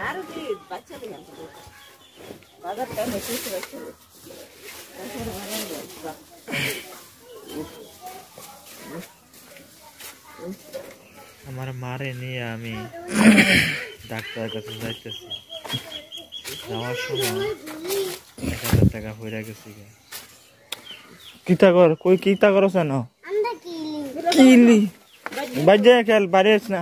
আর কি বাচ্চা দিলাম বাজারটা বেশি হচ্ছে আমার মারে নিয়ে আমি ডাক্তারের কাছে যাইতেছি যাওয়ার সময় 1000 টাকা হইরা গেছি কিতা কর কই কিতা করছ না কিলি বাজে খেল বাড়িস না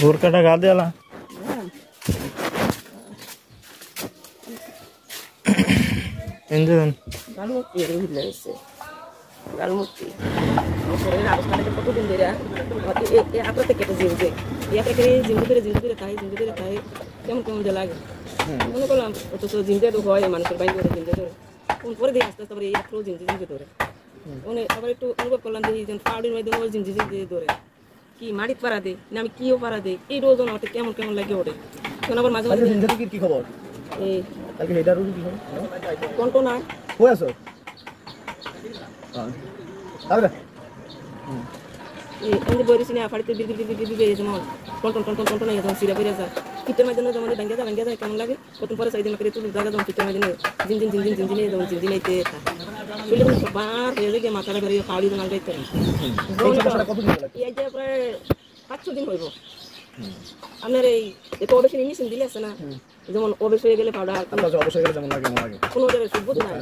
বোরকাটা গা দেলা এনজন গালমুক্তি হইছে গালমুক্তি শরীরের অবস্থাটা কতদিন ধরে আপনার থেকে জিমতে জিমতে তাই কেমন কেমন যে লাগে মনে করলাম অথচ জিমতে তো হয় মানুষের বাইরে করে জিমতে ধরে পরে দিয়ে আস্তে আস্তে আবার এই একটু জিমতে ধরে মানে আবার একটু অনুভব করলাম যে এই পাউডির মাধ্যমে ওই জিমতে ধরে কি মাটির পাড়া দেয় না আমি কিও পাড়া দেয় এই রোজ আমাকে কেমন কেমন লাগে ওঠে তখন আবার মাঝে মাঝে কি খবর এই কালকে হেডার রুগী কি খবর কোন কোন আর কই আছো আরে এই বইরিস না ফাড়িতে দিদি যেমন টন যেমন সিরা বেরিয়ে যায় কিটের মাধ্যমে যেমন ভেঙ্গে যায় কেমন লাগে কত পরে সাইদিন করে তুই জায়গা যেমন কিটের মাধ্যমে জিনজিন যেমন জিনজিনাইতে শুলে বার হয়ে যায় মাথাটা বেরিয়ে পাউডি যেমন যাইতে এই যে প্রায় 5-6 দিন হইব আপনার এই অবশ্যই মেশিন দিলে আছে না যেমন অবশ্য হয়ে গেলে পাউডার অবশ্যই গেলে যেমন লাগে মনে লাগে কোনো জায়গায় সুবোধ নাই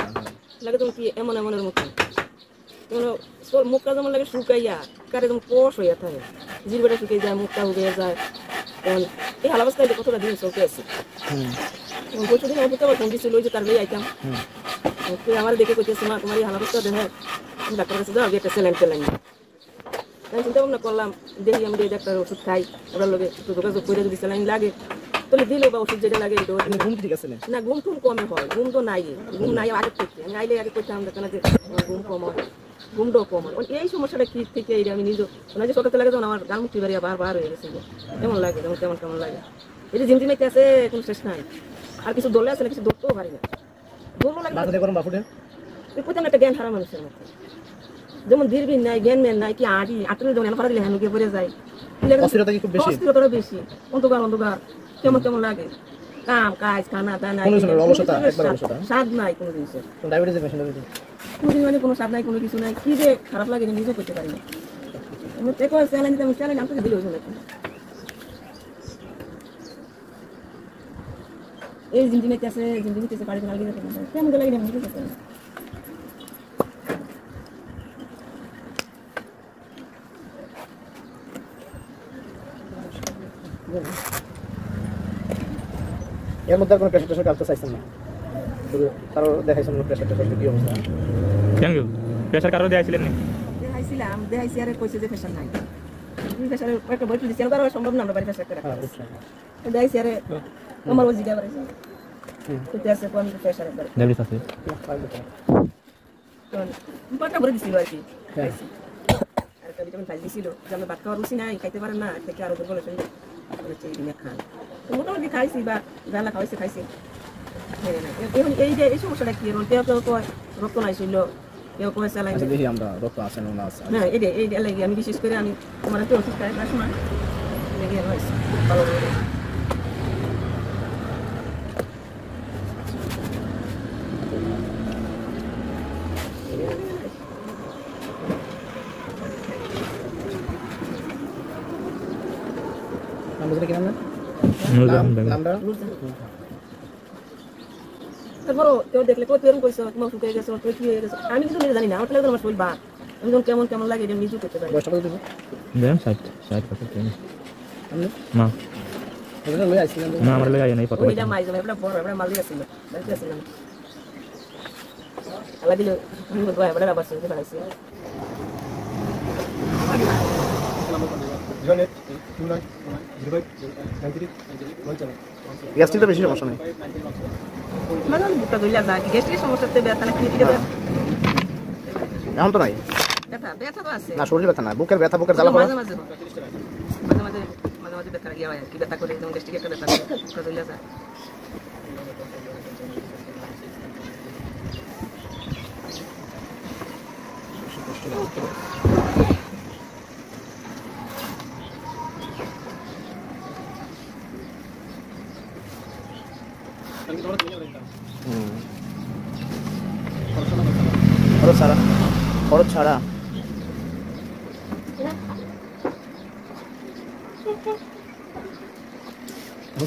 লাগে তুমি কি এমনের মতো মুখটা যেমন লাগে শুকাইয়া কারে যেমন কষ হইয়া থাকে জিরবেটা শুকিয়ে যায় মুখটা উড়িয়ে যায় তখন এই হালাবস্থায় কতটা দিন চলতে আছে প্রচুর দিন অভিজ্ঞতা ফোন দিচ্ছিল ওই যে তার লই আইতাম তুই আমার দেখে কইতেছি মা তোমার এই হালাবস্থা দেখে ডাক্তার কাছে যাও একটা স্যালাইন আমি চিন্তা ভাবনা করলাম দেখি আমি ডাক্তার ওষুধ খাই ওটার লোকে একটু যোগাযোগ করে যদি স্যালাইন লাগে তাহলে দিল বা ওষুধ যেটা লাগে ঘুম ঠিক আছে না ঘুম টুম কমে হয় ঘুম তো নাই আগে থেকে আমি আইলে আগে করতাম দেখে না যে ঘুম কম হয় ঘুমটাও কম হয় এই সমস্যাটা কি থেকে এই আমি নিজে যে ছোটতে লাগে তখন আমার গান মুক্তি বাড়িয়া বার হয়ে গেছে কেমন লাগে যেমন কেমন লাগে এই যে জিমটিমাইতে আছে কোনো শেষ নাই আর কিছু দলে আছে না কিছু ধরতেও পারি না দৌড়ো লাগে প্রথম একটা জ্ঞান হারা মানুষের মতো যেমন দীর্ঘিন নাই জ্ঞান ম্যান নাই কি আটলে যেমন এনে পারা দিলে হ্যাঁ পড়ে যায় অস্থিরতাটা বেশি অন্ধকার কেমন লাগে কাম কাজ খানা দানা স্বাদ নাই কোনো জিনিসের মানে কোনো স্বাদ নাই কোনো কিছু নাই কি যে খারাপ লাগে নিজে করতে পারি না স্যালাইন আমাকে দিলে হয়েছে নাকি এই জিনজিনাইতে আছে বাড়িতে লাগে কেমন লাগে না বুঝতে পারি না এর মধ্যে কোনো প্রেসার টেস্ট কাটতে চাইছেন না কারো দেখাইছেন প্রেসার টেস্ট কি অবস্থা কেন প্রেসার কারো দেখাইছিলেন না দেখাইছি আর কইছে যে প্রেসার নাই প্রেসারের একটা বই দিছি আর সম্ভব না আমরা বাড়ি প্রেসার করে দেখাইছি আর আমার ওই জিগা বাড়াইছে তো আছে কোন প্রেসার একবার ডায়াবেটিস আছে তো পাটা ভরে দিছিল আর কি আর একটা ভিটামিন খাই দিছিল যে আমরা ভাত খাওয়ার রুচি নাই খাইতে পারেন না থেকে আরো দুর্বল হয়ে বলেছে এই নিয়ে খান মোটামুটি খাইছি বা জানা খাইছি এই যে এই সমস্যাটা কি কেউ কয় রক্ত নাই ছিল কেউ কয় স্যালাইন দেখি আমরা রক্ত আছে না আছে না এই লাগে আমি বিশেষ করে আমি তোমার একটা ওষুধ খাই না সময় লেগে হয়েছে ভালো করে আমরা কি আমরা তারপরও কেউ দেখলে কেউ এরকম কইছো তোমার শুকিয়ে গেছো তুই কি হয়ে গেছো আমি কিন্তু জানি না আমার আমার শরীর বা আমি যখন কেমন লাগে এটা নিজেও করতে পারি দেন 60 কত কেন না ওটা লই আইছিলাম না আমার লাগা নাই পড়া ওইটা মাইজ না এটা বড় এটা মাল দিয়েছিল বাড়িতে আসছিলাম আলা দিল আমি বলবো এটা আবার শুনতে পারছি গ্যাস্ট্রিকটা বেশি সমস্যা নেই মানে বুকটা দইলা যায় গ্যাস্ট্রিক সমস্যাতে ব্যথা না কি দিকে এখন তো নাই ব্যথা তো আছে না শরীরে ব্যথা না বুকের ব্যথা বুকের জ্বালা মাঝে মাঝে ব্যথা গিয়া হয় কি ব্যথা করে যেমন গ্যাস্ট্রিক একটা ব্যথা বুকটা দইলা যায় খরচ ছাড়া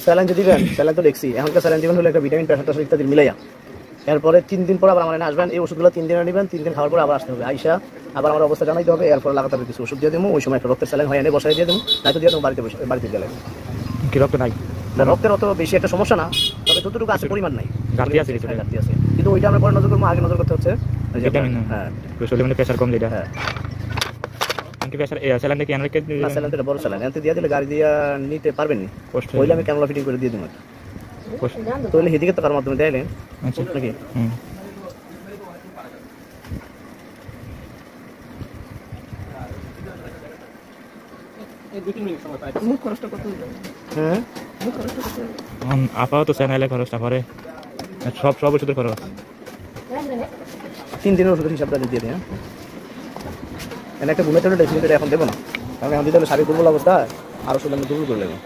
স্যালাইন যে দিবেন, স্যালাইন তো দেখছি, এখনকার স্যালাইন দিবেন হলো একটা ভিটামিন প্যারাসিটামল ইত্যাদি মিলাইয়া। এরপরে 3 দিন পর আবার আমার এখানে আসবেন, এই ওষুধগুলো 3 দিন নেবেন, 3 দিন খাওয়ার পর আবার আসতে হবে। আইসা আবার আমার অবস্থা জানাইতে হবে, এরপর লাগাতার কিছু ওষুধ দিয়ে দেবো, ওই সময় একটা রক্তের স্যালাইন হয় এনে বসাই দিয়ে দেবো, নয়তো দিয়ে দেবো বাড়িতে দিয়ে লাগবে। কি রক্ত নাই? না, রক্তের অত বেশি একটা সমস্যা না, তবে যতটুকু আছে পরিমাণ নাই, ঘাটতি আছে, ঘাটতি আছে, কিন্তু ওইটা আমরা পরে নজর করবো, আগে নজর করতে হচ্ছে ভিটামিন। হ্যাঁ, শরীরে মানে প্রেসার কম যেটা। হ্যাঁ, কি প্রেসার স্যালাইন কি আনলে না স্যালাইন তো বড় স্যালাইন, এতে দিয়ে দিলে গাড়ি দিয়ে নিতে পারবেন না, কষ্ট ওইলে আমি ক্যানোলা ফিটিং করে দিয়ে দেবো। তো ওইলে হেদিকে তো কার মাধ্যমে দেয়লেন আচ্ছা নাকি? মুখ খরচটা কত হইলো? হ্যাঁ, মুখ খরচটা কত হইলো? আপাতত চ্যানেলে খরচটা পরে সব ওষুধের খরচ 3 দিনের ওষুধের হিসাবটা দিয়ে দিই। হ্যাঁ, এনে একটা ঘুমের ট্যাবলেট আছে, এখন দেবো না, কারণ এখন দিতে হলে শারীরিক দুর্বল অবস্থা আর ওষুধ আমি দুর্বল করে নেবো।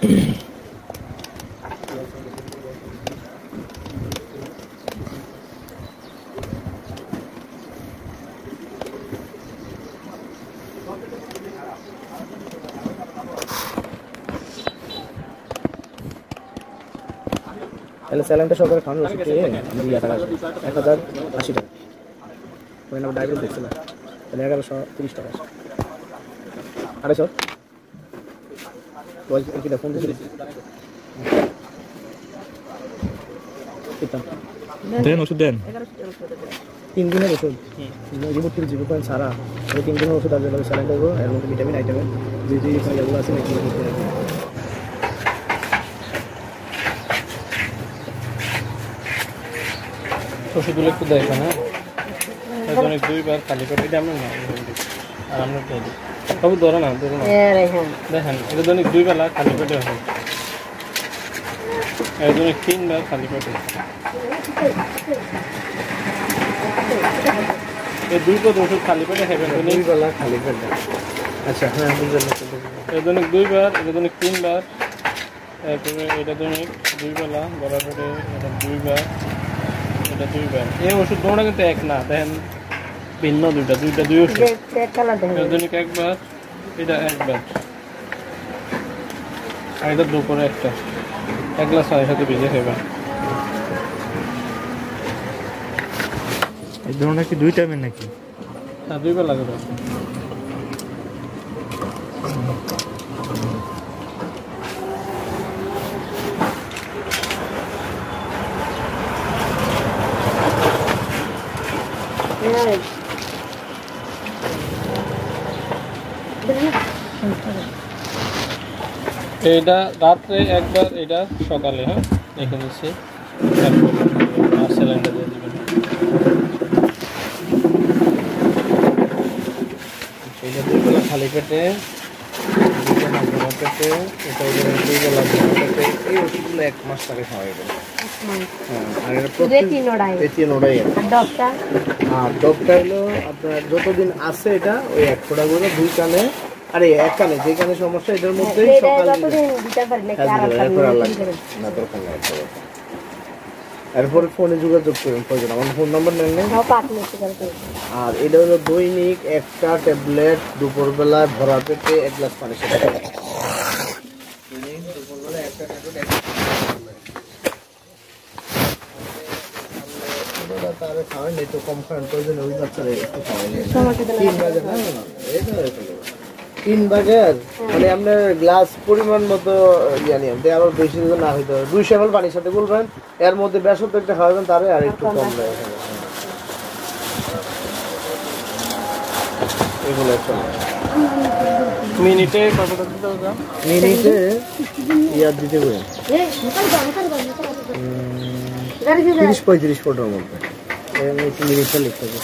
তাহলে স্যালাইনটা সরকার খাওয়ানোর ওষুধ খেয়ে আমি 1080 টাকা ওই নাম ডায়াবেটিস দেখছিল, তাহলে 1130 টাকা 250 বল কি ফোন দিয়েছিল দেন ওষুধ দেন 1100 টাকা ওষুধ দেবে। 3 দিনের ওষুধ রিমোট থেকে 0.7 ছাড়া এই 3 দিনের ওষুধ আসলে স্যালাইন দেবো, এর মধ্যে ভিটামিন আইটেমের যে যেগুলো আছে এগুলো দিতে হবে। ওষুধগুলো একটু দেখবেন। হ্যাঁ, অনেক 2বার খালি পেটে এটা আমরা না, আর আমরা তো সব ধরে না দেখেন, এটা অনেক 2 বেলা খালি পেটে হয়, এর জন্য 3বার খালি পেটে। এই 2 পদ ওষুধ খালি পেটে খাবেন, 2 বেলা খালি পেটে। আচ্ছা, হ্যাঁ বুঝলাম। এর জন্য 2বার, এটা জন্য 3বার, এরপরে এটা জন্য 2 বেলা বড় পেটে, এটা 2বার, এটা 2বার। এই ওষুধ দুটোটা কিন্তু এক না, দেখেন ভিন্ন দুইটা দুই ওষুধ। এর জন্য একবার, এটা একবার, আর এটা দুপুরে একটা, 1 গ্লাস পানির সাথে ভিজে খাবেন। এই ধরনের কি 2 টাইমের নাকি? হ্যাঁ, 2 বেলা করে। এইটা রাত্রে একবার, এটা সকালে। হ্যাঁ, দেখে নিচ্ছি, আর স্যালাইনটা দিয়ে দিবেন। এটা 2 বেলা খালি পেটে, এটা না ঘুমা পেটে, এটা 2 বেলা ঘুমা পেটে। এই ওষুধগুলো 1 মাস আগে খাওয়া যাবে। হ্যাঁ, আর এটা রেটিনোডাই। আর ডবটা হলো আপনার যতদিন আছে এটা ওই 1 ফোঁটা করে 2 কানে, আরে 1 কানে, যে কানে সমস্যা এটার মধ্যেই সকালে না দরকার নাই। এরপরে ফোনে যোগাযোগ করুন প্রয়োজন, আমার ফোন নাম্বার নেন না। আর এটা হলো দৈনিক 1টা ট্যাবলেট দুপুরবেলা ভরা পেটে 1 গ্লাস পানির সাথে খাবেন। দুপুরবেলা 1টা ট্যাবলেট তাহলে খাওয়াই নেই তো, কম খাওয়ান প্রয়োজন, ওই বাচ্চারা একটু খাওয়াই নেই। 3 ভাগের মানে আপনার গ্লাস পরিমাণ মতো নিয়ে আবার বেশি না হইতে হবে, 200 ml পানির সাথে বলবেন, এর মধ্যে বেসন তো একটা খাওয়াবেন, তারে আর একটু কম দেয় এগুলো। মিনিটে কতটা দিতে হবে? মিনিটে ইয়ার দিতে হবে 30-35 ফুটের মধ্যে, মিনিটটা লিখতে হবে।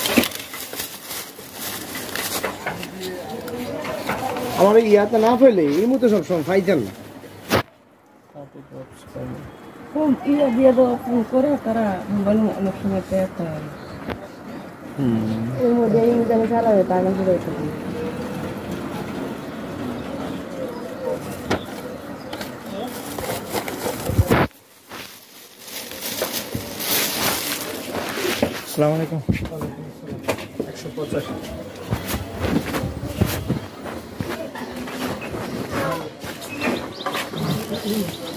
আমার ইয়াতে না ফেলে এই মতো সবসময় ফাইজান না। ফোন দিয়ে দাও, ফোন করে তারা মোবাইল অনেক সময় পেয়ে এর মধ্যে ইংরেজি চালাবে তার কাছে রয়েছে আসসালামু আলাইকুম 185